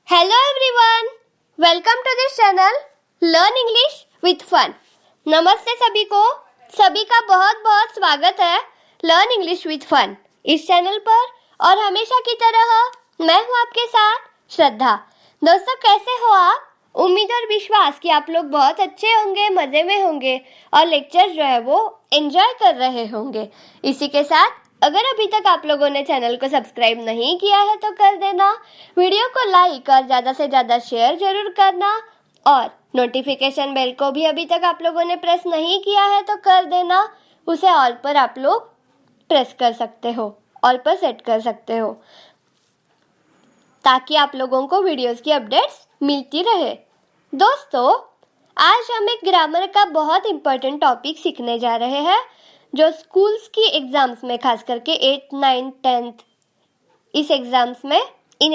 Hello everyone, welcome to this channel learn English with fun. नमस्ते सभी को, सभी का बहुत बहुत स्वागत है लर्न इंग्लिश विथ फन इस चैनल पर। और हमेशा की तरह मैं हूँ आपके साथ श्रद्धा। दोस्तों, कैसे हो आप? उम्मीद और विश्वास कि आप लोग बहुत अच्छे होंगे, मजे में होंगे और लेक्चर जो है वो एंजॉय कर रहे होंगे। इसी के साथ अगर अभी तक आप लोगों ने चैनल को सब्सक्राइब नहीं किया है तो कर देना, वीडियो को लाइक और ज़्यादा से ज़्यादा शेयर जरूर करना और नोटिफिकेशन बेल को भी अभी तक आप लोगों ने प्रेस नहीं किया है तो कर देना। उसे ऑल पर आप लोग प्रेस कर सकते हो, ऑल पर सेट कर सकते हो ताकि आप लोगों को वीडियोस की अपडेट्स मिलती रहे। दोस्तों, आज हम एक ग्रामर का बहुत इम्पोर्टेंट टॉपिक सीखने जा रहे हैं जो स्कूल्स की एग्जाम्स में, खास करके 8, 9, 10 इस एग्जाम्स में इन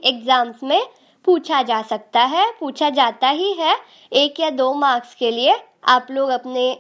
एग्जाम्स में पूछा जा सकता है, पूछा जाता ही है। 1 या 2 मार्क्स के लिए आप लोग अपने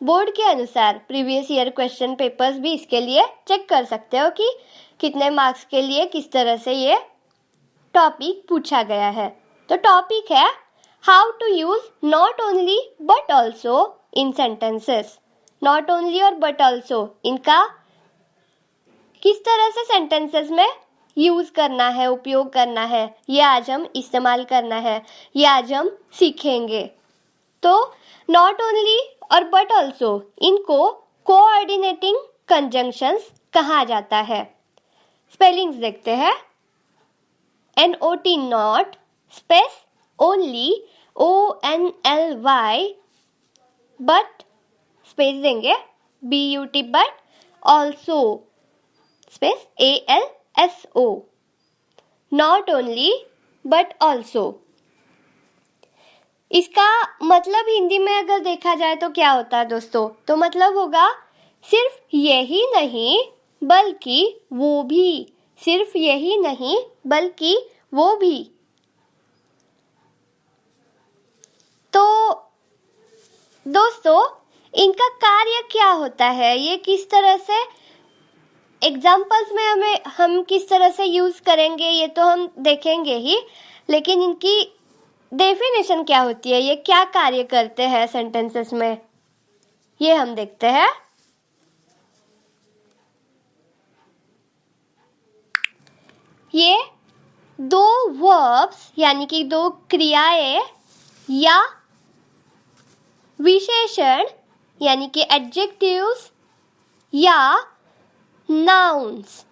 बोर्ड के अनुसार प्रीवियस ईयर क्वेश्चन पेपर्स भी इसके लिए चेक कर सकते हो कि कितने मार्क्स के लिए किस तरह से ये टॉपिक पूछा गया है। तो टॉपिक है how to use not only but also in sentences. Not only और बट ऑल्सो, इनका किस तरह से सेंटेंसेस में यूज करना है, उपयोग करना है, ये आज हम इस्तेमाल करना है, ये आज हम सीखेंगे। तो नॉट ओनली और बट ऑल्सो, इनको कोऑर्डिनेटिंग कंजंक्शंस कहा जाता है। स्पेलिंग्स देखते हैं। NOT not, space only ONLY, but space देंगे BUT but, also space ALSO। Not only but also, इसका मतलब हिंदी में अगर देखा जाए तो क्या होता है दोस्तों? तो मतलब होगा सिर्फ यही नहीं बल्कि वो भी, सिर्फ यही नहीं बल्कि वो भी। तो दोस्तों, इनका कार्य क्या होता है, ये किस तरह से एग्जाम्पल्स में हम किस तरह से यूज करेंगे ये तो हम देखेंगे ही, लेकिन इनकी डेफिनेशन क्या होती है, ये क्या कार्य करते हैं सेंटेंसेस में, ये हम देखते हैं। ये 2 वर्ब्स यानी कि 2 क्रियाएं या विशेषण यानी कि एडजेक्टिव्स या नाउन्स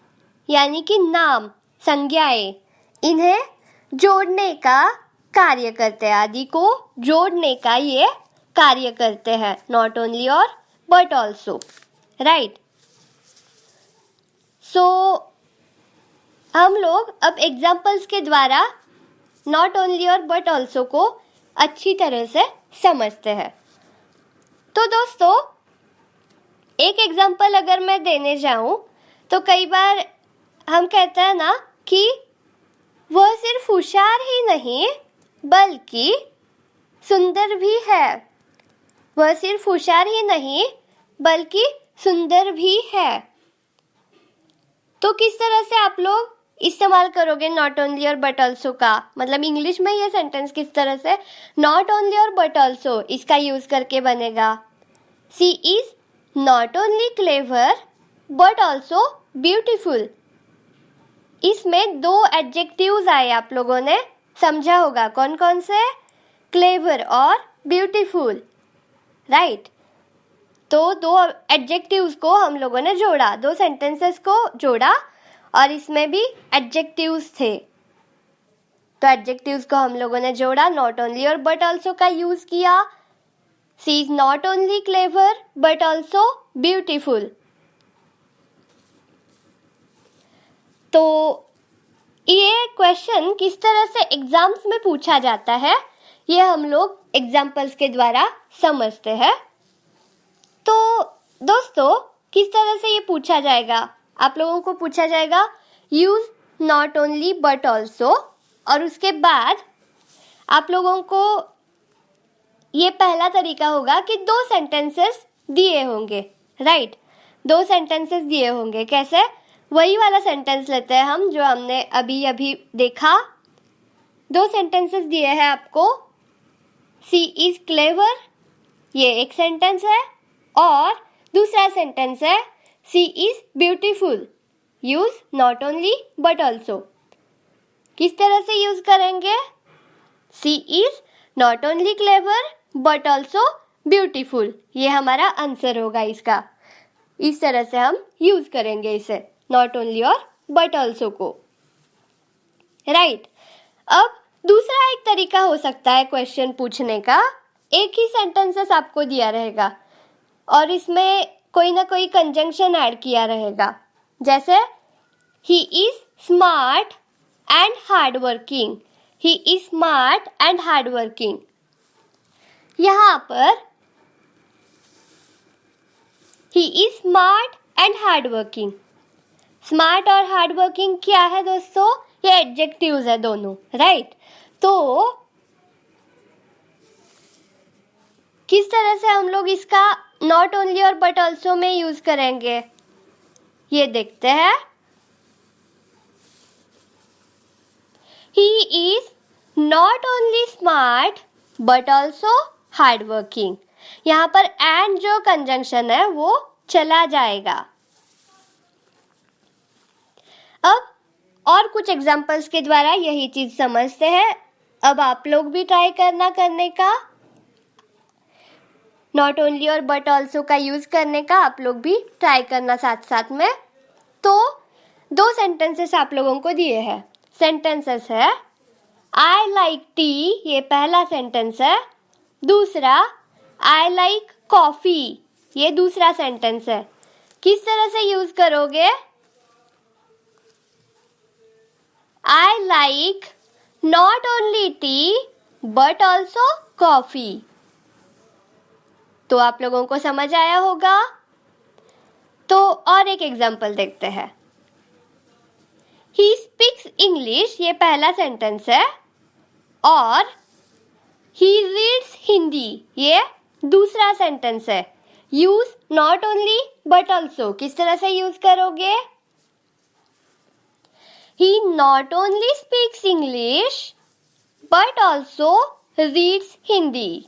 यानी कि नाम, संज्ञाएं, इन्हें जोड़ने का कार्य करते हैं, आदि को जोड़ने का ये कार्य करते हैं। नॉट ओनली और बट ऑल्सो, राइट। सो हम लोग अब एग्जाम्पल्स के द्वारा नॉट ओनली और बट ऑल्सो को अच्छी तरह से समझते हैं। तो दोस्तों, एक एग्जाम्पल अगर मैं देने जाऊं तो कई बार हम कहते हैं ना कि वह सिर्फ होशियार ही नहीं बल्कि सुंदर भी है। वह सिर्फ होशियार ही नहीं बल्कि सुंदर भी है। तो किस तरह से आप लोग इस्तेमाल करोगे नॉट ओनली और बट ऑल्सो का? मतलब इंग्लिश में ये सेंटेंस किस तरह से नॉट ओनली और बट ऑल्सो इसका यूज करके बनेगा? She is not only clever but also beautiful. इसमें 2 एडजेक्टिव्स आए, आप लोगों ने समझा होगा कौन कौन से? क्लेवर और ब्यूटीफुल, राइट। तो 2 एडजेक्टिव्स को हम लोगों ने जोड़ा, 2 सेंटेंसेस को जोड़ा और इसमें भी एडजेक्टिव्स थे। तो एडजेक्टिव्स को हम लोगों ने जोड़ा, नॉट ओनली और बट ऑल्सो का यूज किया। She is not only clever but also beautiful. तो ये क्वेश्चन किस तरह से एग्जाम्स में पूछा जाता है ये हम लोग एग्जाम्पल्स के द्वारा समझते हैं। तो दोस्तों, किस तरह से ये पूछा जाएगा? आप लोगों को पूछा जाएगा use not only but also, और उसके बाद आप लोगों को ये पहला तरीका होगा कि 2 सेंटेंसेस दिए होंगे, राइट। 2 सेंटेंसेस दिए होंगे, कैसे? वही वाला सेंटेंस लेते हैं हम जो हमने अभी अभी देखा। 2 सेंटेंसेस दिए हैं आपको। शी इज क्लेवर, ये एक सेंटेंस है, और दूसरा सेंटेंस है she is beautiful. Use not only but also. किस तरह से यूज करेंगे? She is not only clever but also beautiful, ये हमारा आंसर होगा इसका। इस तरह से हम यूज करेंगे इसे, नॉट ओनली और बट ऑल्सो को। राइट। अब दूसरा एक तरीका हो सकता है क्वेश्चन पूछने का। एक ही सेंटेंसेस आपको दिया रहेगा और इसमें कोई ना कोई कंजंक्शन ऐड किया रहेगा। जैसे he is smart and hard working. He is smart and hard working. यहाँ पर he is smart and hard working. Smart और हार्ड वर्किंग क्या है दोस्तों? ये एडजेक्टिव्स है दोनों। राइट। तो किस तरह से हम लोग इसका नॉट ओनली और बट ऑल्सो में यूज करेंगे ये देखते हैं। ही is not only smart but also hard working. यहाँ पर एंड जो कंजंक्शन है वो चला जाएगा। अब और कुछ एग्जाम्पल्स के द्वारा यही चीज समझते हैं। अब आप लोग भी ट्राई करने का, नॉट ओनली और बट ऑल्सो का यूज करने का आप लोग भी ट्राई करना साथ साथ में। तो 2 सेंटेंसेस आप लोगों को दिए हैं। सेंटेंसेस है आई लाइक टी, ये पहला सेंटेंस है। दूसरा आई लाइक कॉफी, ये दूसरा सेंटेंस है। किस तरह से यूज करोगे? I like not only T but also coffee. तो आप लोगों को समझ आया होगा। तो और एक एग्जाम्पल देखते हैं। ही स्पीक्स इंग्लिश, ये पहला सेंटेंस है, और ही रीड्स हिंदी, ये दूसरा सेंटेंस है। Use not only but also किस तरह से यूज करोगे? He not only speaks English but also reads Hindi.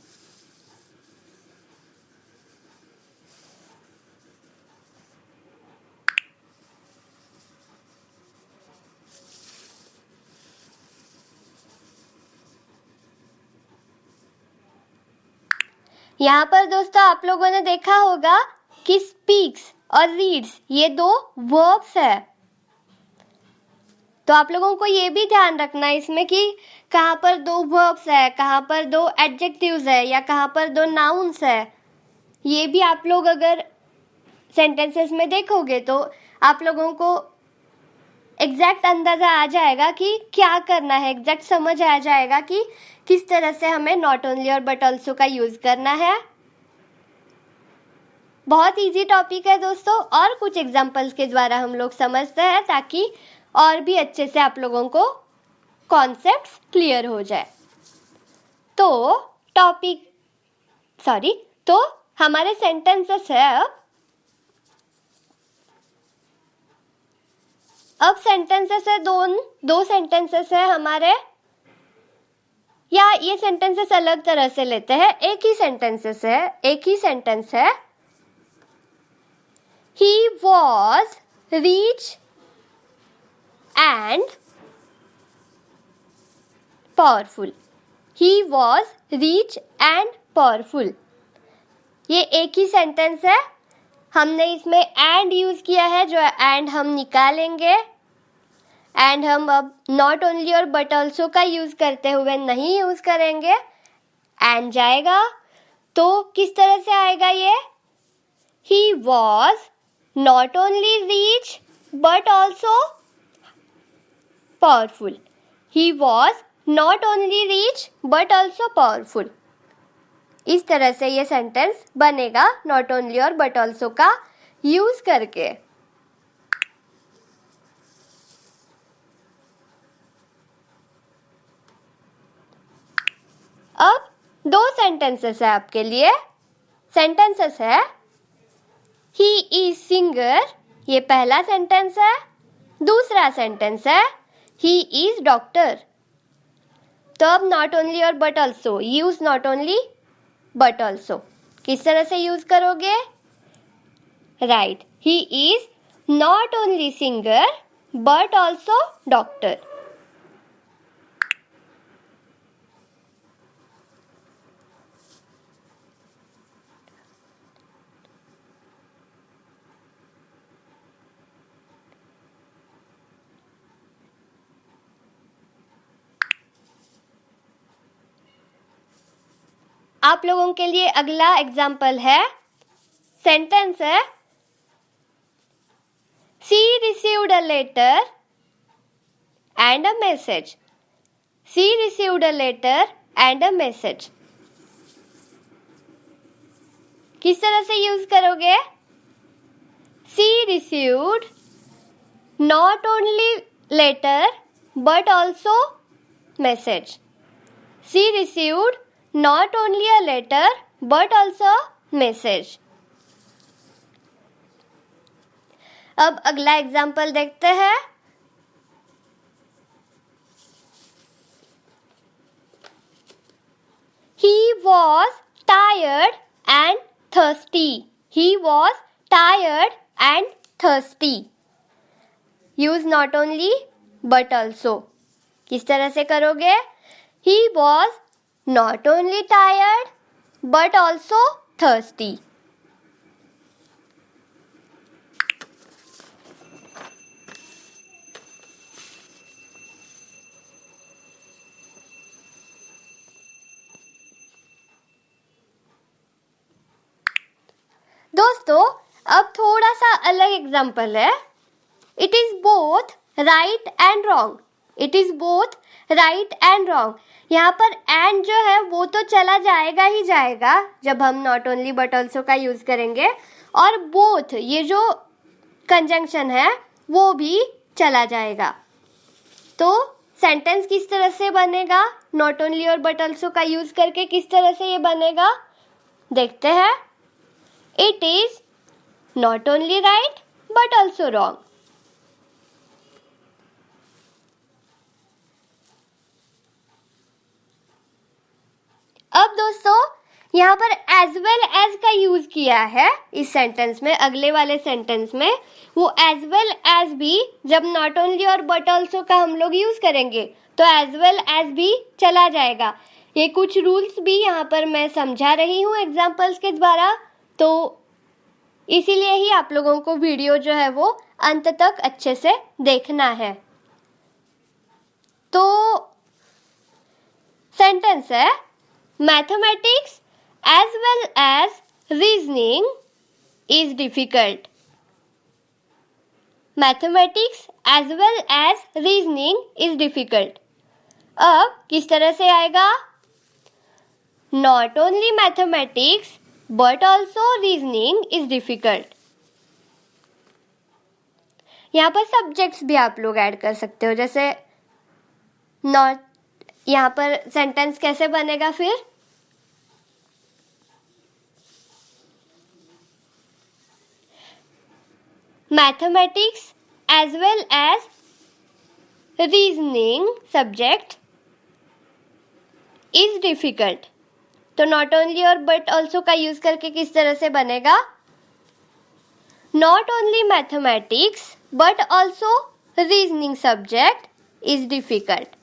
यहाँ पर दोस्तों आप लोगों ने देखा होगा कि स्पीक्स और रीड्स ये 2 वर्ब्स है। तो आप लोगों को ये भी ध्यान रखना है इसमें कि कहाँ पर 2 वर्ब्स है, कहाँ पर 2 एडजेक्टिव्स है, या कहाँ पर 2 नाउन्स है। ये भी आप लोग अगर सेंटेंसेस में देखोगे तो आप लोगों को एग्जैक्ट अंदाजा आ जाएगा कि क्या करना है, एग्जैक्ट समझ आ जाएगा कि किस तरह से हमें नॉट ओनली और बट ऑल्सो का यूज करना है। बहुत इजी टॉपिक है दोस्तों, और कुछ एग्जांपल्स के द्वारा हम लोग समझते हैं ताकि और भी अच्छे से आप लोगों को कॉन्सेप्ट्स क्लियर हो जाए। तो हमारे सेंटेंसेस है। अब सेंटेंसेस है, 2 सेंटेंसेस है हमारे, या ये सेंटेंसेस अलग तरह से लेते हैं। एक ही सेंटेंस है। He was rich and powerful. He was rich and powerful. ये एक ही सेंटेंस है। हमने इसमें एंड यूज किया है, जो एंड हम निकालेंगे। एंड हम अब नॉट ओनली और बट ऑल्सो का यूज करते हुए नहीं यूज करेंगे। एंड जाएगा तो किस तरह से आएगा ये? He was not only rich but also powerful. He was not only rich but also powerful. इस तरह से ये सेंटेंस बनेगा नॉट ओनली और बट ऑल्सो का यूज करके। अब 2 सेंटेंसेस है आपके लिए। सेंटेंसेस है ही इज सिंगर, ये पहला सेंटेंस है, दूसरा सेंटेंस है ही इज डॉक्टर। तो अब नॉट ओनली और but also, use not only but also किस तरह से यूज करोगे? Right, he is not only singer but also doctor. आप लोगों के लिए अगला एग्जाम्पल है, सेंटेंस है she received a letter and a message. She received a letter and a message किस तरह से यूज करोगे? She received not only letter but also message. She received not only a letter but also message। अब अगला example देखते हैं। He was tired and thirsty। He was tired and thirsty। Use not only but also किस तरह से करोगे? He was not only tired but also thirsty। दोस्तों अब थोड़ा सा अलग एग्जाम्पल है। It is both right and wrong. It is both right and wrong. यहाँ पर एंड जो है वो तो चला जाएगा ही जाएगा जब हम नॉट ओनली बट ऑल्सो का यूज करेंगे, और बोथ ये जो कंजंक्शन है वो भी चला जाएगा। तो सेंटेंस किस तरह से बनेगा? नॉट ओनली और बट ऑल्सो का यूज करके किस तरह से ये बनेगा देखते हैं। It is not only right but also wrong. अब दोस्तों यहाँ पर एज वेल एज का यूज किया है इस सेंटेंस में। अगले वाले सेंटेंस में वो एज वेल एज भी जब नॉट ओनली और बट ऑल्सो का हम लोग यूज करेंगे तो एज वेल एज भी चला जाएगा। ये कुछ रूल्स भी यहाँ पर मैं समझा रही हूँ एग्जाम्पल्स के द्वारा, तो इसीलिए ही आप लोगों को वीडियो जो है वो अंत तक अच्छे से देखना है। तो सेंटेंस है Mathematics as well as reasoning is difficult। Mathematics as well as reasoning is difficult। अब किस तरह से आएगा? Not only mathematics but also reasoning is difficult। यहाँ पर सब्जेक्ट्स भी आप लोग ऐड कर सकते हो, जैसे नॉट, यहाँ पर सेंटेंस कैसे बनेगा फिर? Mathematics as well as reasoning subject is difficult. तो नॉट ओनली और बट ऑल्सो का यूज करके किस तरह से बनेगा? Not only mathematics but also reasoning subject is difficult.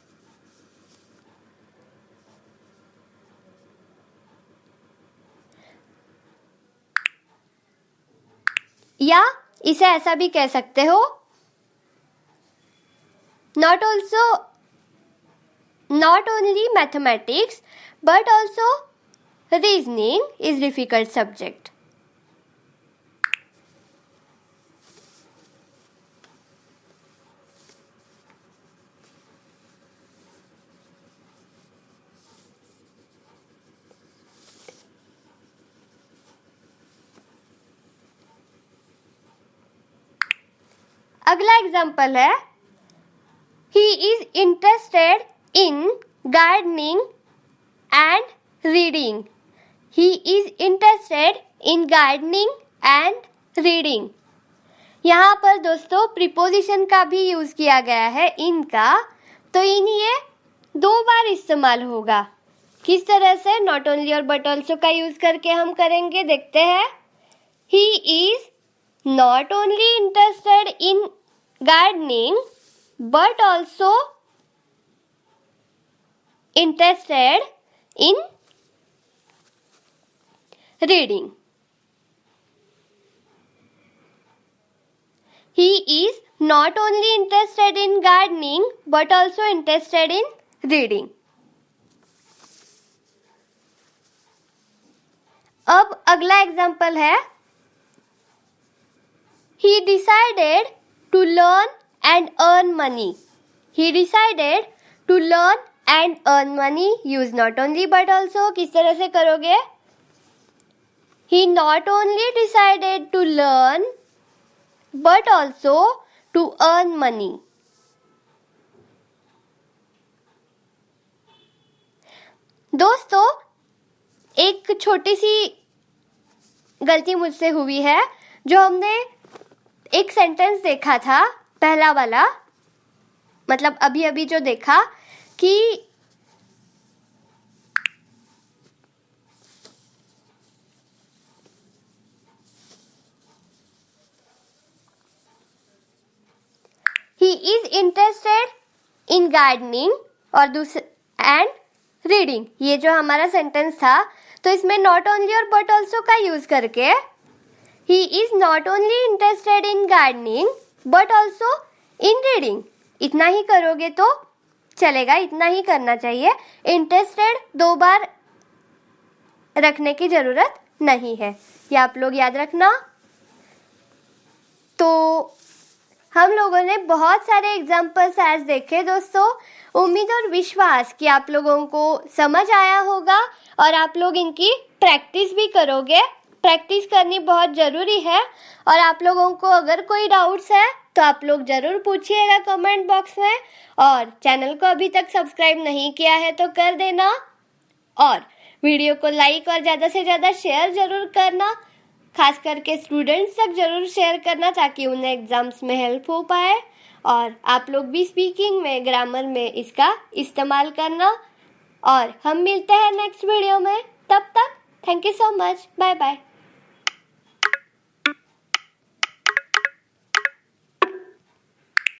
या इसे ऐसा भी कह सकते हो, not only mathematics but also reasoning is difficult subject. अगला एग्जाम्पल है he is interested in gardening and reading. He is interested in gardening and reading. यहाँ पर दोस्तों प्रीपोजिशन का भी यूज किया गया है इन का, तो इन ये 2 बार इस्तेमाल होगा। किस तरह से? नॉट ओनली और बट ऑल्सो का यूज करके हम करेंगे, देखते हैं। ही is not only interested in gardening but also interested in reading. He is not only interested in gardening but also interested in reading. अब अगला एग्जाम्पल है, He decided to learn and earn money. He decided to learn and earn money. Use not only but also. किस तरह से करोगे? He not only decided to learn but also to earn money. दोस्तों, एक छोटी सी गलती मुझसे हुई है। जो हमने एक सेंटेंस देखा था, पहला वाला, मतलब अभी अभी जो देखा कि he is interested in gardening और and reading, ये जो हमारा सेंटेंस था, तो इसमें नॉट ओनली और बट ऑल्सो का यूज करके he is not only interested in gardening but also in reading, इतना ही करोगे तो चलेगा, इतना ही करना चाहिए। इंटरेस्टेड 2 बार रखने की जरूरत नहीं है, ये आप लोग याद रखना। तो हम लोगों ने बहुत सारे एग्जाम्पल्स आज देखे दोस्तों। उम्मीद और विश्वास कि आप लोगों को समझ आया होगा और आप लोग इनकी प्रैक्टिस भी करोगे। प्रैक्टिस करनी बहुत ज़रूरी है। और आप लोगों को अगर कोई डाउट्स है तो आप लोग ज़रूर पूछिएगा कमेंट बॉक्स में। और चैनल को अभी तक सब्सक्राइब नहीं किया है तो कर देना, और वीडियो को लाइक और ज़्यादा से ज़्यादा शेयर ज़रूर करना। खास करके स्टूडेंट्स तक जरूर शेयर करना ताकि उन्हें एग्जाम्स में हेल्प हो पाए, और आप लोग भी स्पीकिंग में, ग्रामर में इसका इस्तेमाल करना। और हम मिलते हैं नेक्स्ट वीडियो में, तब तक thank you so much, bye bye.